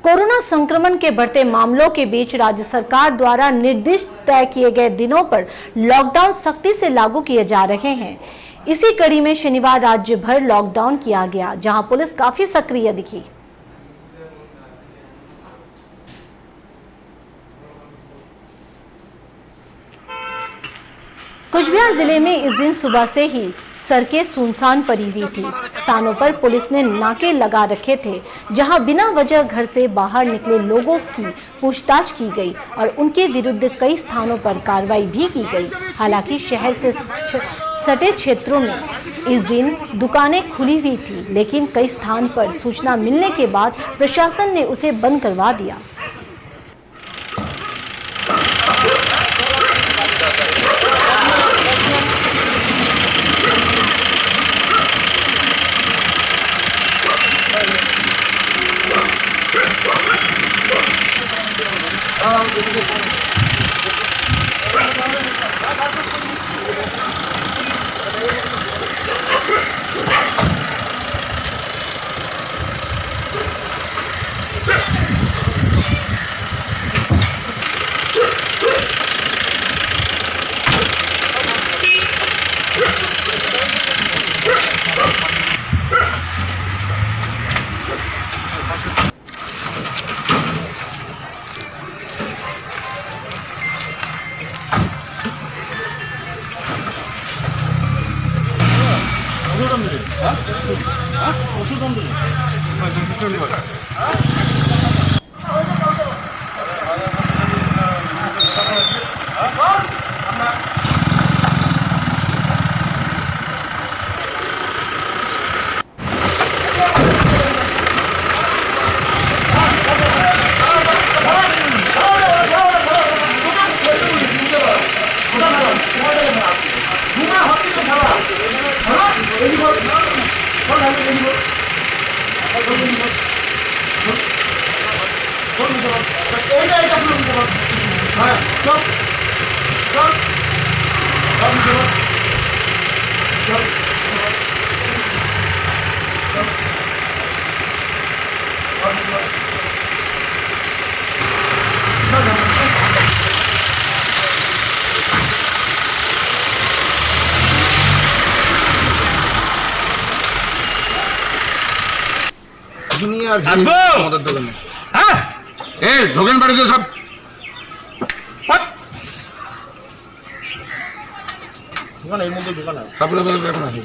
Corona संक्रमण के बढ़ते मामलों के बीच राज्य सरकार द्वारा निर्दिष्ट तय किए गए दिनों पर लॉकडाउन सख्ती से लागू किए जा रहे हैं। इसी कड़ी में शनिवार राज्य भर लॉकडाउन किया गया, जहां पुलिस काफी सक्रिय दिखी। कुचबिहार जिले में इस दिन सुबह से ही सड़कें सुनसान पड़ी हुई थी। स्थानों पर पुलिस ने नाके लगा रखे थे, जहां बिना वजह घर से बाहर निकले लोगों की पूछताछ की गई और उनके विरुद्ध कई स्थानों पर कार्रवाई भी की गई। हालांकि शहर से सटे क्षेत्रों में इस दिन दुकानें खुली हुई थी, लेकिन कई स्थान पर सूचना मिलने के बाद प्रशासन ने उसे बंद करवा दिया। ঢোকেন বাড়িতে সব এর মধ্যে দোকান আছে।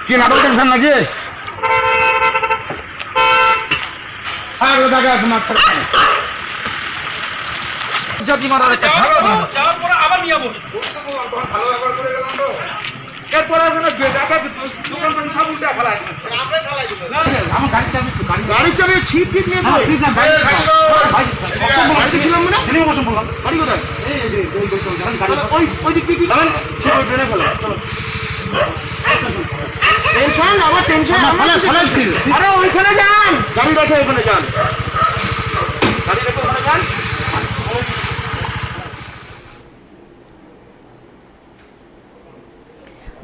কি নাটক দেখছেন নাকি? জাতি মারার একটা যাওয়ার পরে আবার নিয়ে বসে ভালো ব্যবহার করে গেলাম তো এরপর আসলে দোকান সব উল্টা ফেলাই আমার গাড়ি চাবি ছিপ ফিট নিয়ে বাড়িতে ছিলাম না সিনেমা বসে বললাম বাড়ি কোথায় ওই দিক থেকে ট্রেনে ফেলে টেনশন আবার টেনশন আরে ওইখানে যান গাড়ি রেখে ওখানে যান গাড়ি রেখে ওখানে যান।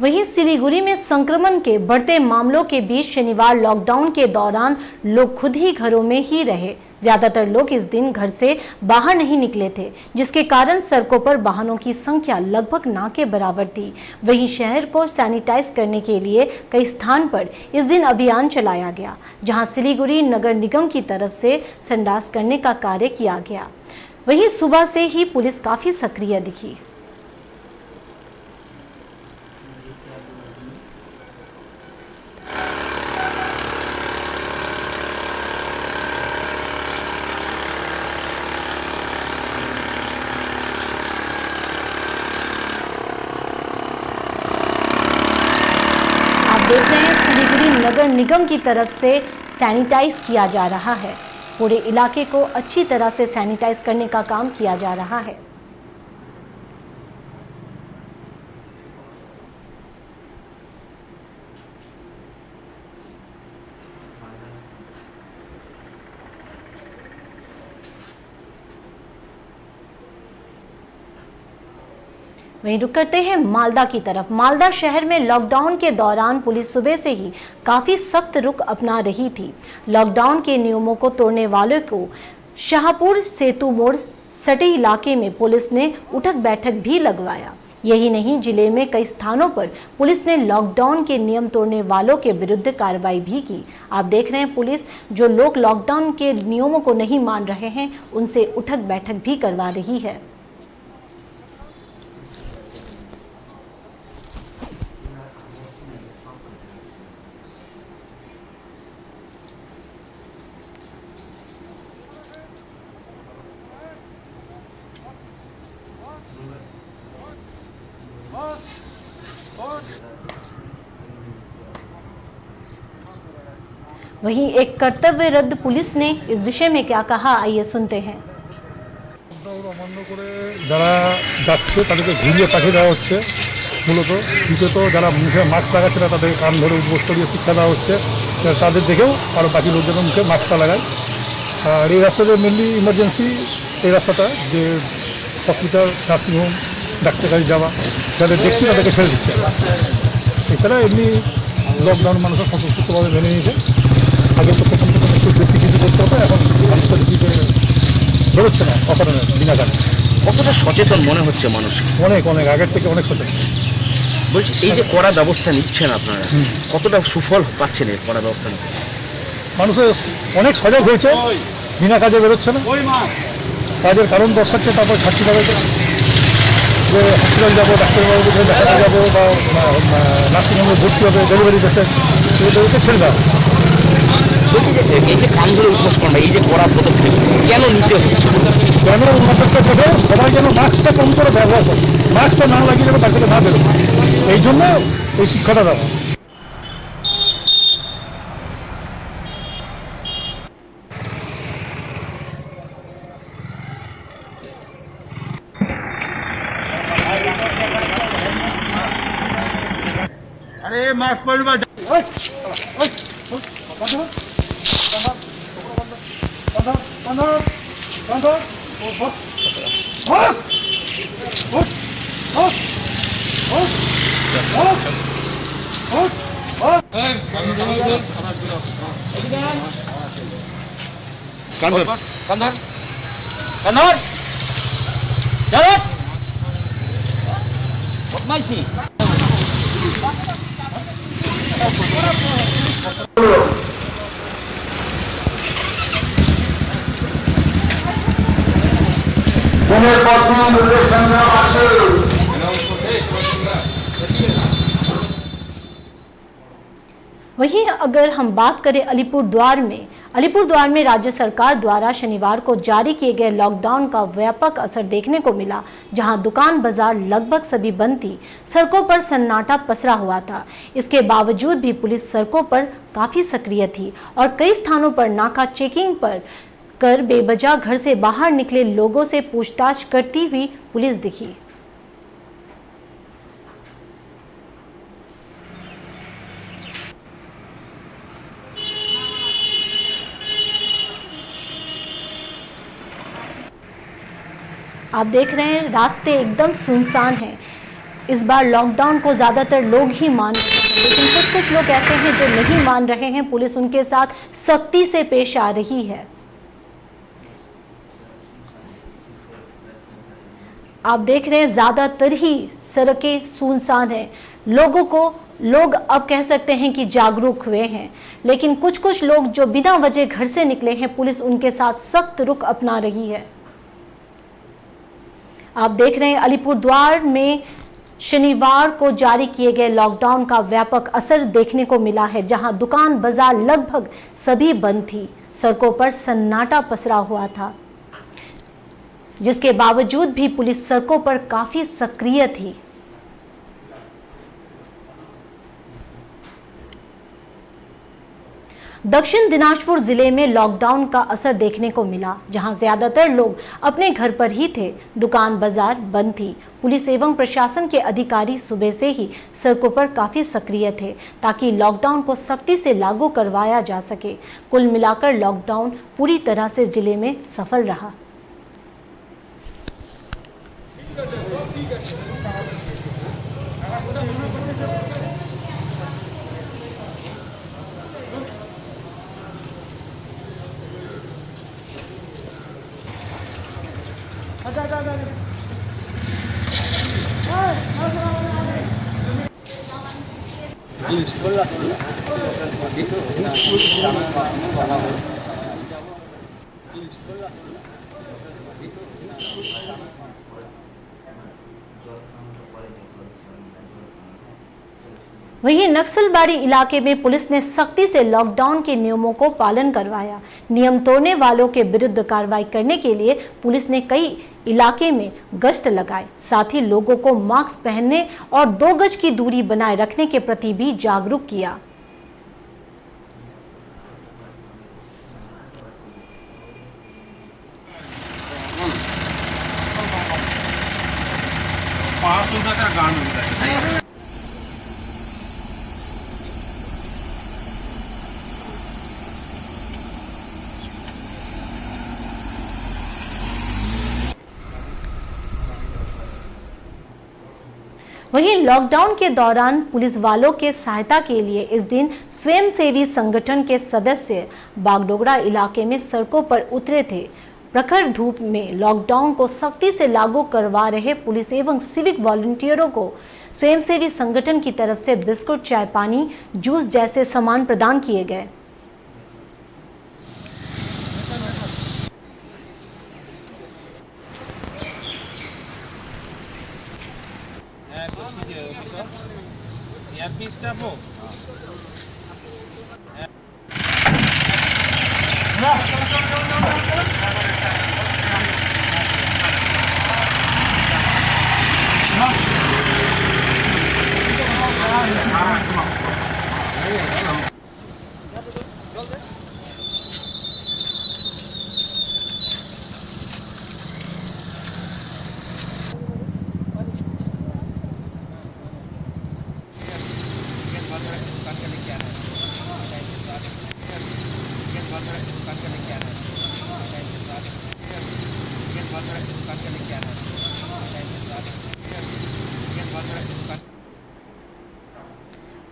वहीं सिलीगुड़ी में संक्रमण के बढ़ते मामलों के बीच शनिवार लॉकडाउन के दौरान लोग खुद ही घरों में ही रहे। ज्यादातर लोग इस दिन घर से बाहर नहीं निकले थे, जिसके कारण सड़कों पर वाहनों की संख्या लगभग ना के बराबर थी। वहीं शहर को सैनिटाइज करने के लिए कई स्थान पर इस दिन अभियान चलाया गया, जहां सिलीगुड़ी नगर निगम की तरफ से संडास करने का कार्य किया गया। वहीं सुबह से ही पुलिस काफी सक्रिय दिखी। नगर निगम की तरफ से सैनिटाइज किया जा रहा है। पूरे इलाके को अच्छी तरह से सैनिटाइज करने का काम किया जा रहा है। वहीं रुक करते हैं मालदा की तरफ। मालदा शहर में लॉकडाउन के दौरान पुलिस सुबह से ही काफी सख्त रुख अपना रही थी। लॉकडाउन के नियमों को तोड़ने वालों को शाहपुर सेतु मोड़ सटे इलाके में पुलिस ने उठक बैठक भी लगवाया। यही नहीं, जिले में कई स्थानों पर पुलिस ने लॉकडाउन के नियम तोड़ने वालों के विरुद्ध कार्रवाई भी की। आप देख रहे हैं, पुलिस जो लोग लॉकडाउन के नियमों को नहीं मान रहे हैं उनसे उठक बैठक भी करवा रही है। वहीं एक कर्तव्यरत पुलिस ने इस विषय में क्या कहा, आइए सुनते हैं। যারা যাচ্ছে তাদেরকে ঘুরিয়ে পাঠিয়ে দেওয়া হচ্ছে। মূলত দ্বিতীয়ত যারা মুখে মাস্ক লাগাচ্ছে না তাদেরকে কান ধরে উদ্বোস করিয়ে শিক্ষা দেওয়া হচ্ছে, তাদের দেখেও আরও বাকি লোকজন মুখে মাস্কটা লাগায়। আর এই রাস্তাতে মেনলি ইমার্জেন্সি এই রাস্তাটা, যে হসপিটাল, নার্সিংহোম, ডাক্তারখানি যাওয়া, যাদের দেখছি তাদেরকে ছেড়ে দিচ্ছে। এছাড়া এমনি লকডাউন মানুষের স্বতঃস্ফূর্তভাবে মেনে নিয়েছে। আগে তো প্রথম একটু বেশি কিছু করতে হতো, এখন মানুষের দিকে বেরোচ্ছে না অকারণে বিনা কারণে। কতটা সচেতন মনে হচ্ছে মানুষ? অনেক অনেক আগের থেকে অনেক সচেতন। বলছি, এই যে কড়া ব্যবস্থা নিচ্ছেন আপনারা, কতটা সুফল পাচ্ছেন এই কড়া ব্যবস্থা নিতে? মানুষের অনেক সজাগ হয়েছে, বিনা কাজে বেরোচ্ছে না, কাজের কারণ দর্শাচ্ছে, তারপর ছাড়ছি তাদেরকে যে হসপিটাল যাবো, ডাক্তারবাবুকে দেখাতে যাবো বা নার্সিংহোমে ভর্তি হবে, ডেলিভারি পেশেন্ট, এদেরকে ছেড়ে দেওয়া হচ্ছে। বলছি যে এই যে কান ধরে উপোস করা, এই যে কড়া পদক্ষেপ কেন নিতে হচ্ছে? কেন উন্নতটা থেকে সবাই যেন মাস্কটা কম করে ব্যবহার করে, মাস্কটা না লাগিয়ে যাবে তার থেকে না বেরোবে, এই জন্য এই শিক্ষাটা দেওয়া। अरे मास्क पहनवा बदमाशी। वहीं अगर हम बात करें अलीपुरद्वार में राज्य सरकार द्वारा शनिवार को जारी किए गए लॉकडाउन का व्यापक असर देखने को मिला, जहां दुकान बाजार लगभग सभी बंद थी। सड़कों पर सन्नाटा पसरा हुआ था। इसके बावजूद भी पुलिस सड़कों पर काफी सक्रिय थी और कई स्थानों पर नाका चेकिंग पर कर बेवजह घर से बाहर निकले लोगों से पूछताछ करती हुई पुलिस दिखी। आप देख रहे हैं, रास्ते एकदम सुनसान हैं। इस बार लॉकडाउन को ज़्यादातर लोग ही मान रहे हैं, लेकिन कुछ लोग ऐसे हैं जो नहीं मान रहे हैं। पुलिस उनके साथ सख्ती से पेश आ रही है। आप देख रहे हैं, ज़्यादातर ही सड़कें सुनसान हैं। लोग अब कह सकते हैं कि जागरूक हुए हैं, लेकिन कुछ लोग जो बिना वजह घर से निकले हैं, पुलिस उनके साथ सख्त रुख अपना रही है। आप देख रहे हैं, अलीपुरद्वार में शनिवार को जारी किए गए लॉकडाउन का व्यापक असर देखने को मिला है, जहां दुकान बाजार लगभग सभी बंद थी। सड़कों पर सन्नाटा पसरा हुआ था, जिसके बावजूद भी पुलिस सड़कों पर काफी सक्रिय थी। दक्षिण दिनाजपुर जिले में लॉकडाउन का असर देखने को मिला, जहां ज्यादातर लोग अपने घर पर ही थे। दुकान बाजार बंद थी। पुलिस एवं प्रशासन के अधिकारी सुबह से ही सड़कों पर काफी सक्रिय थे ताकि लॉकडाउन को सख्ती से लागू करवाया जा सके। कुल मिलाकर लॉकडाउन पूरी तरह से जिले में सफल रहा। वहीं नक्सलबाड़ी इलाके में पुलिस ने सख्ती से लॉकडाउन के नियमों को पालन करवाया। नियम तोड़ने वालों के विरुद्ध कार्रवाई करने के लिए पुलिस ने कई इलाके में गश्त लगाए। साथ ही लोगों को मास्क पहनने और 2 गज की दूरी बनाए रखने के प्रति भी जागरूक किया। वहीं लॉकडाउन के दौरान पुलिस वालों के सहायता के लिए इस दिन स्वयंसेवी संगठन के सदस्य बागडोगरा इलाके में सड़कों पर उतरे थे। प्रखर धूप में लॉकडाउन को सख्ती से लागू करवा रहे पुलिस एवं सिविक वॉलंटियरों को स्वयंसेवी संगठन की तरफ से बिस्कुट, चाय पानी, जूस जैसे सामान प्रदान किए गए।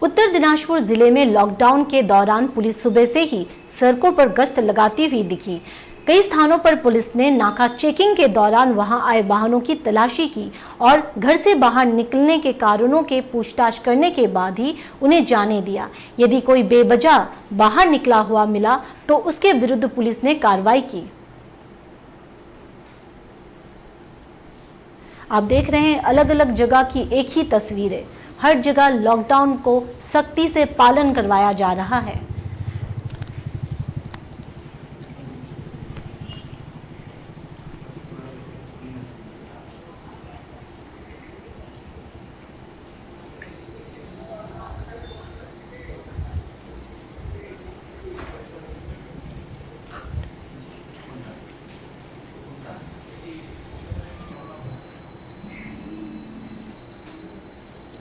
उत्तर दिनाजपुर जिले में लॉकडाउन के दौरान पुलिस सुबह से ही सड़कों पर गश्त लगाती हुई दिखी। कई स्थानों पर पुलिस ने नाका चेकिंग के दौरान वहां आए वाहनों की तलाशी की और घर से बाहर निकलने के कारणों के पूछताछ करने के बाद ही उन्हें जाने दिया। यदि कोई बेवजह बाहर निकला हुआ मिला तो उसके विरुद्ध पुलिस ने कार्रवाई की। आप देख रहे हैं अलग अलग जगह की एक ही तस्वीरें। हर जगह लॉकडाउन को सख्ती से पालन करवाया जा रहा है।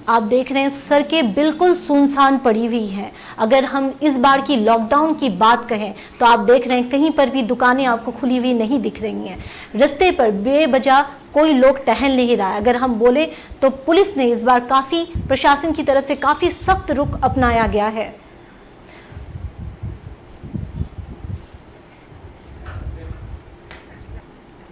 आप देख रहे हैं सड़कें बिल्कुल सुनसान पड़ी हुई हैं। अगर हम इस बार की लॉकडाउन की बात कहें तो आप देख रहे हैं कहीं पर भी दुकानें आपको खुली हुई नहीं दिख रही हैं। रास्ते पर बेवजह कोई लोग टहल नहीं रहा है। अगर हम बोले तो पुलिस ने इस बार काफ़ी प्रशासन की तरफ से काफ़ी सख्त रुख अपनाया गया है।